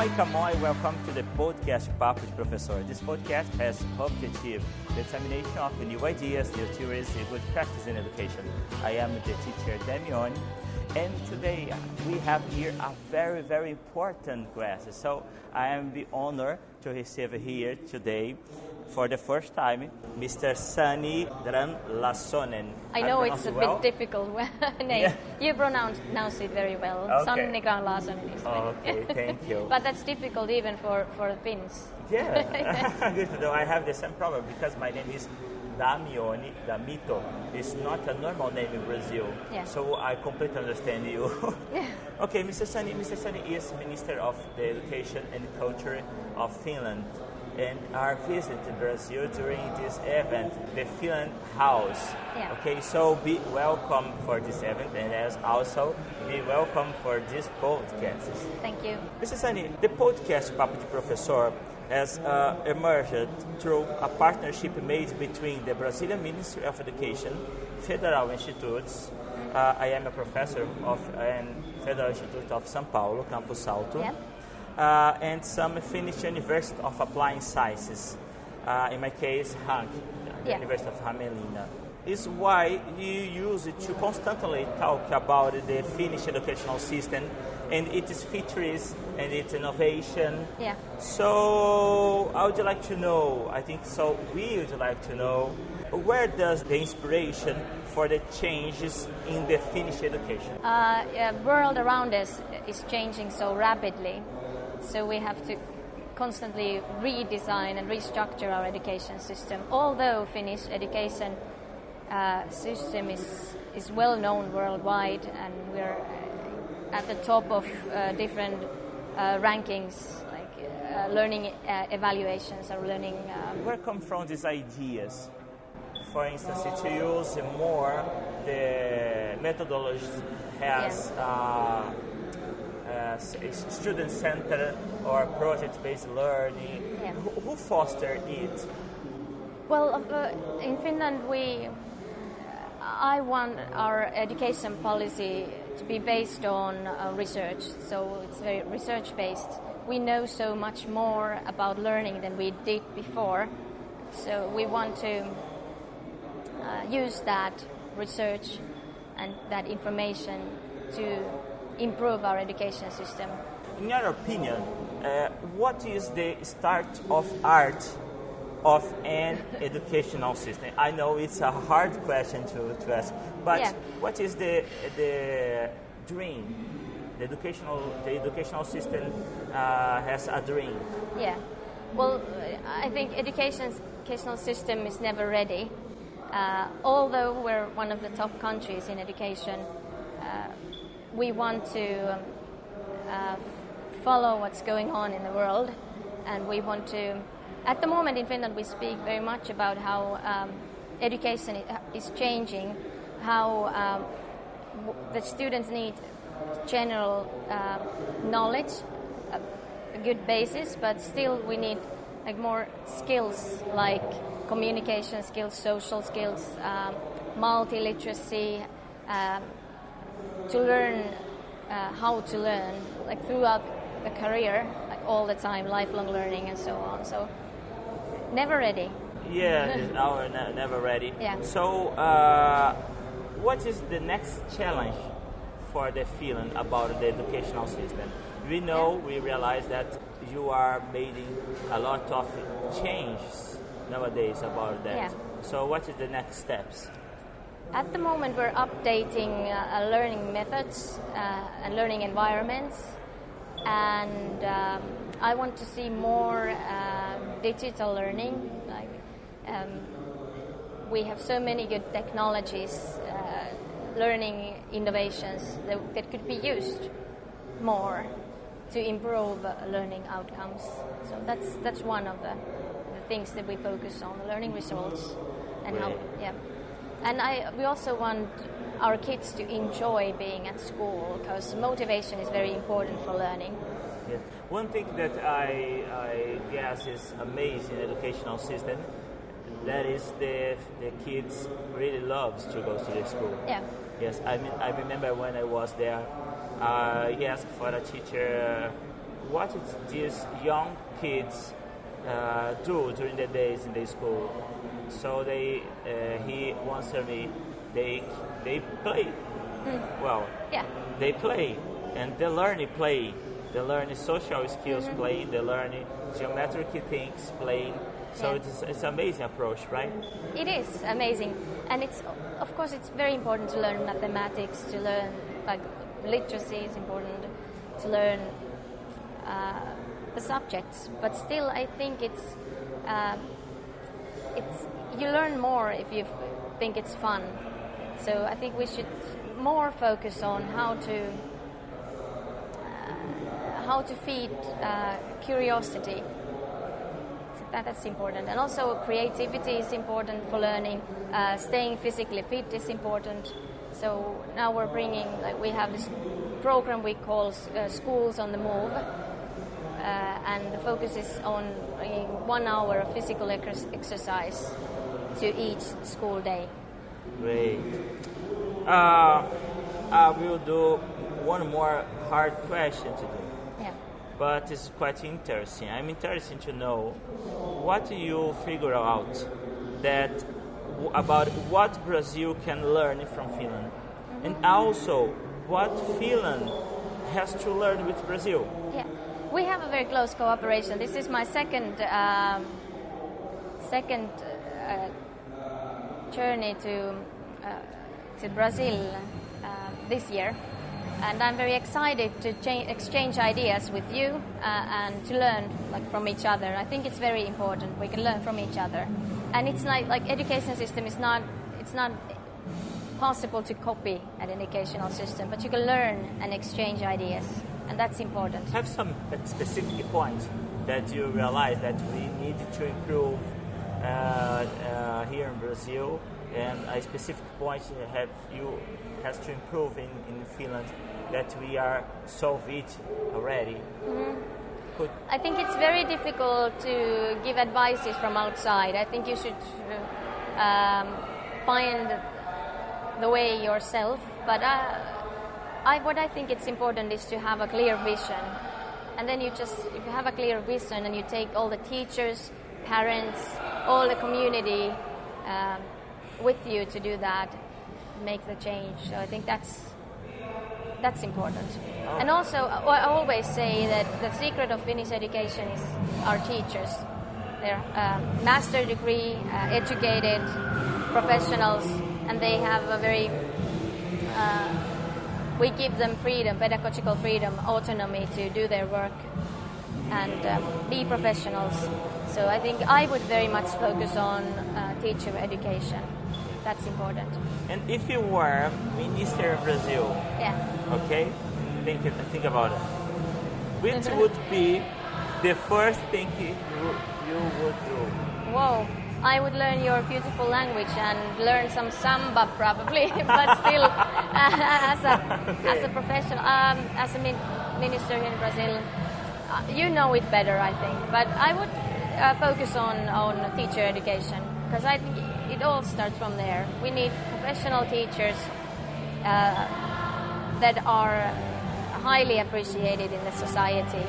Moikka, welcome to the Podcast Papo de Professor. This podcast has objective the dissemination of new ideas, new theories, and good practice in education. I am the teacher Damione, and today we have here a very, very important class. So I am the honor to receive here today, for the first time, Mr. Sani Lassonen. I know it's a bit difficult name. Yeah. You pronounce it very well. Okay. Sani Lassonen is okay, thank you. But that's difficult even for Finns. Yeah, good to know. I have the same problem because my name is Damione, Damito. It's not a normal name in Brazil. Yeah. So I completely understand you. Yeah. Okay, Mr. Sani is Minister of the Education and Culture of Finland, and are visiting Brazil during this event, the Finland House. Yeah. Okay, so be welcome for this event, and as also be welcome for this podcast. Thank you. Mr. Sani, the podcast Papo de Professor has emerged through a partnership made between the Brazilian Ministry of Education, Federal Institutes. I am a professor of Federal Institute of São Paulo, Campus Alto. Yeah. And some Finnish University of Applied Sciences, in my case, HANK, the University of Hämeenlinna. Is why you use it to constantly talk about the Finnish educational system and its features and its innovation. Yeah. So I would like to know, we would like to know, where does the inspiration for the changes in the Finnish education? World around us is changing so rapidly. So we have to constantly redesign and restructure our education system. Although Finnish education system is well known worldwide, and we're at the top of different rankings, like learning evaluations or learning. Where come from these ideas? For instance, to use more the methodology has. Student-centered or project-based learning. Yeah. Who fostered it? Well, in Finland, I want our education policy to be based on research. So it's very research-based. We know so much more about learning than we did before. So we want to use that research and that information to improve our education system. In your opinion, what is the start of art of an educational system? I know it's a hard question to ask, but what is the dream? The educational system has a dream. Yeah. Well, I think educational system is never ready. Although we're one of the top countries in education, we want to follow what's going on in the world, and we want to. At the moment in Finland, we speak very much about how education is changing, how the students need general knowledge, a good basis, but still we need like more skills like communication skills, social skills, multiliteracy. To learn how to learn, like throughout the career, like all the time, lifelong learning and so on. So, never ready. Yeah, never ready. Yeah. So, what is the next challenge for the Finland about the educational system? We know, we realize that you are making a lot of changes nowadays about that. Yeah. So, what is the next steps? At the moment, we're updating learning methods and learning environments, and I want to see more digital learning. Like we have so many good technologies, learning innovations that could be used more to improve learning outcomes. So that's one of the things that we focus on: the learning results and how. Yeah. And we also want our kids to enjoy being at school, because motivation is very important for learning. Yes. One thing that I guess is amazing in educational system, that is the kids really loves to go to the school. Yeah. Yes, I remember when I was there, he asked for a teacher what these young kids do during the days in the school. So he answered me, they play. Well, they play, and they learn play. They learn social skills playing. They learn geometric things playing. So it's an amazing approach, right? It is amazing, and of course it's very important to learn mathematics, to learn like literacy is important, to learn the subjects. But still, I think it's you learn more if you think it's fun. So I think we should more focus on how to feed curiosity. So that's important, and also creativity is important for learning. Staying physically fit is important. So now we're bringing, we have this program we call Schools on the Move, and the focus is on 1 hour of physical exercise to each school day. Great. I will do one more hard question today. Yeah. But it's quite interesting. I'm interested to know what you figure out about what Brazil can learn from Finland, and also what Finland has to learn with Brazil. Yeah, we have a very close cooperation. This is my second journey to Brazil this year, and I'm very excited to exchange ideas with you and to learn from each other. I think it's very important. We can learn from each other, and it's like education system is not. It's not possible to copy an educational system, but you can learn and exchange ideas, and that's important. Have some specific points that you realize that we need to improve here in Brazil, and a specific point has to improve in Finland that we are solved it already. I think it's very difficult to give advices from outside. I think you should find the way yourself, but what I think it's important is to have a clear vision, and then if you have a clear vision and you take all the teachers, parents, all the community with you to do that, make the change. So I think that's important. And also, I always say that the secret of Finnish education is our teachers. They're master degree, educated professionals, and they have a very, we give them freedom, pedagogical freedom, autonomy to do their work and be professionals. So I think I would very much focus on teacher education. That's important. And if you were Minister of Brazil, okay, think about it. Which would be the first thing you would do? Whoa. I would learn your beautiful language and learn some samba probably, but still as a professional, as a minister in Brazil, you know it better, I think. But I would focus on teacher education, because I think it all starts from there. We need professional teachers that are highly appreciated in the society,